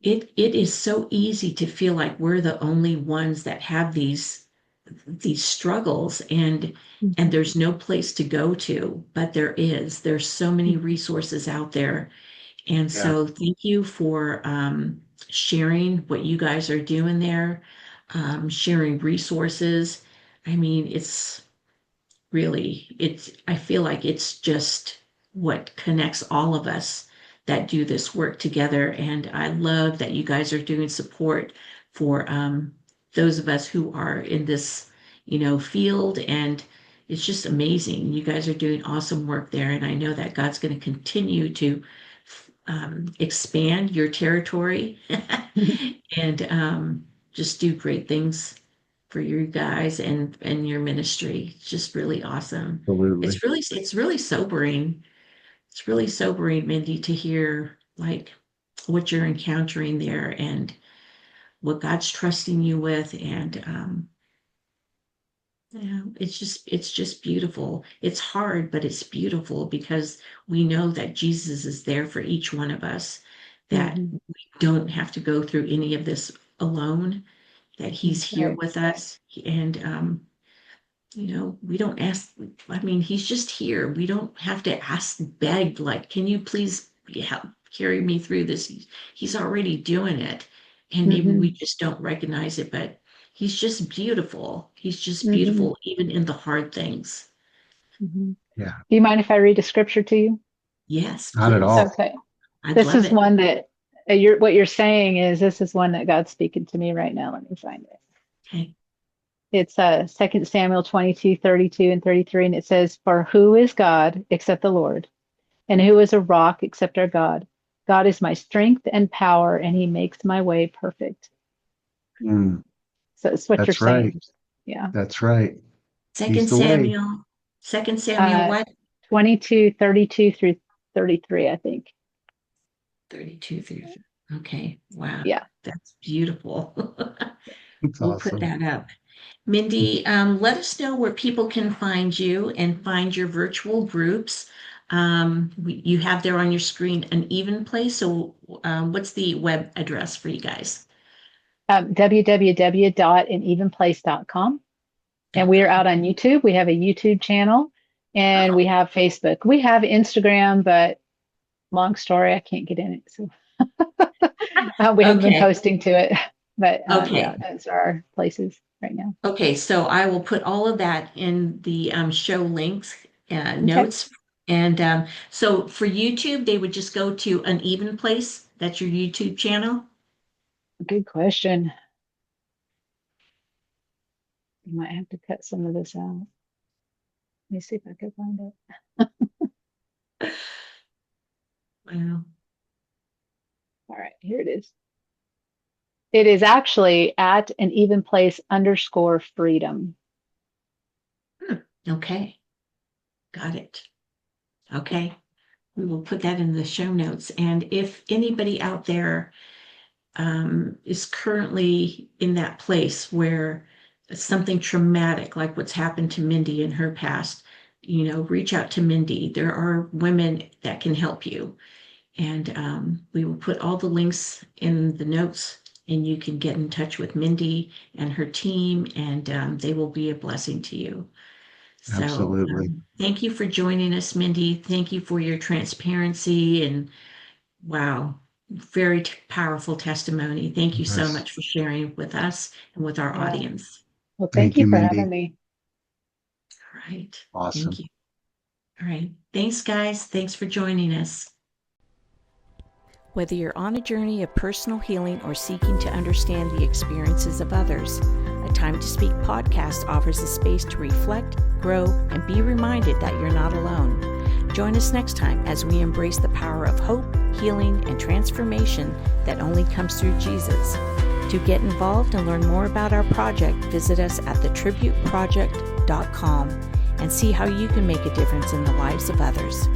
it is so easy to feel like we're the only ones that have these struggles, and Mhm. there's no place to go to, but there's so many Mhm. resources out there. And Yeah. so thank you for sharing what you guys are doing there, sharing resources. I mean, I feel like it's just what connects all of us that do this work together. And I love that you guys are doing support for those of us who are in this, field. And it's just amazing. You guys are doing awesome work there. And I know that God's going to continue to expand your territory and just do great things for you guys and your ministry. It's just really awesome. Absolutely. It's really sobering. It's really sobering, Mindy, to hear like what you're encountering there and what God's trusting you with. And it's just beautiful. It's hard, but it's beautiful because we know that Jesus is there for each one of us, that Mhm. we don't have to go through any of this alone, that He's That's here right. with us. And we don't ask, I mean, He's just here. We don't have to ask, beg, like, can you please help carry me through this? He's already doing it. And maybe we Mhm. just don't recognize it, but He's just beautiful. He's just Mhm. beautiful, even in the hard things. Mhm. Yeah. Do you mind if I read a scripture to you? Yes, Not at please. all. Okay. I'd This love is it. one that what you're saying is this is one that God's speaking to me right now. Let me find it. Okay. It's 2 Samuel 22:32 and 33, and it says, "For who is God except the Lord? And who is a rock except our God? God is my strength and power, and he makes my way perfect." Mm, So it's what you're that's right. saying. Yeah. That's right. He's Second the way. Samuel, Second Samuel, Uh, what? 22:32 through 33, I think. 32 through. Okay. Wow. Yeah. That's beautiful. It's We'll put awesome. that up. Mindy, let us know where people can find you and find your virtual groups. You have there on your screen an even place. So, what's the web address for you guys? www.anevenplace.com. And we are out on YouTube. We have a YouTube channel and Oh, we have Facebook. We have Instagram, but long story, I can't get in it. So we haven't been okay. posting to it. But yeah, Okay. those are our places right now. Okay. So I will put all of that in the show links, Okay. notes. And so for YouTube, they would just go to an even place. That's your YouTube channel. Good question. You might have to cut some of this out. Let me see if I can find it. Wow. All right, here it is. It is actually at an even place underscore freedom. Hmm. Okay. Got it. Okay. we will put that in the show notes. And if anybody out there is currently in that place where something traumatic, like what's happened to Mindy in her past, reach out to Mindy. There are women that can help you. And we will put all the links in the notes, and you can get in touch with Mindy and her team, and they will be a blessing to you. So Absolutely. Thank you for joining us, Mindy. Thank you for your transparency, and wow, very powerful testimony. Thank you so Yes. much for sharing with us and with our Yeah. audience. Well, Thank thank you you, for Mindy. having me. All right. Awesome. Thank you. All right. Thanks, guys. Thanks for joining us. Whether you're on a journey of personal healing or seeking to understand the experiences of others, A Time to Speak podcast offers a space to reflect, grow, and be reminded that you're not alone. Join us next time as we embrace the power of hope, healing, and transformation that only comes through Jesus. To get involved and learn more about our project, visit us at thetributeproject.com and see how you can make a difference in the lives of others.